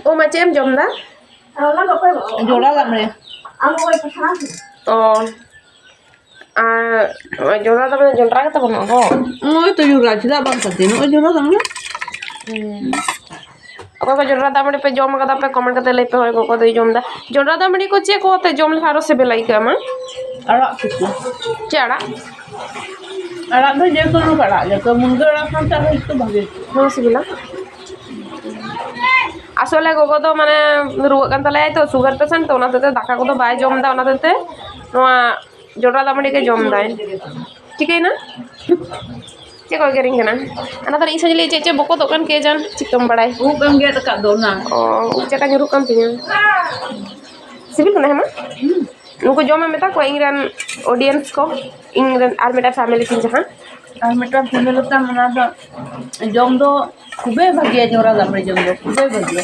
ओ मचेम जमदा जोड़ा दामरे ओ जोड़ा दामरे जोंडरा के तबन हो ओय तो जोड़ा चला बन सकते न ओय जोड़ा दामरे को जोड़ा दामड़ी पे जम कदा पे कमेंट करते ले पे होय को दे जमदा जोड़ा दामड़ी को चे को ते जम हारो से बेलाई का मा अड़ा किसी चेड़ा अड़ा तो जे को कड़ा जे को मुंगड़ा खानता है तो भागे नो सिबिला আসলে গোগো তো মানে রুয়া কান তালে তো সুগার পেশেন্ট তো ওনাতে দাকা কো তো বাই জম দা ওনাতে নোয়া জোড়া দামড়িকে জম দেয় ঠিক না चे को गेरिंग ना ana tadi isa jeli cece boko to kan ke jan cikum badai bukan ge dekat dona oh ceka nyuruh kan pinya sibil kena hema nuko joma meta ko ingran audience ko ingran armeta family tin jahan armeta family ta mana do jom do kube bhagiya jora damre jom do kube bhagiya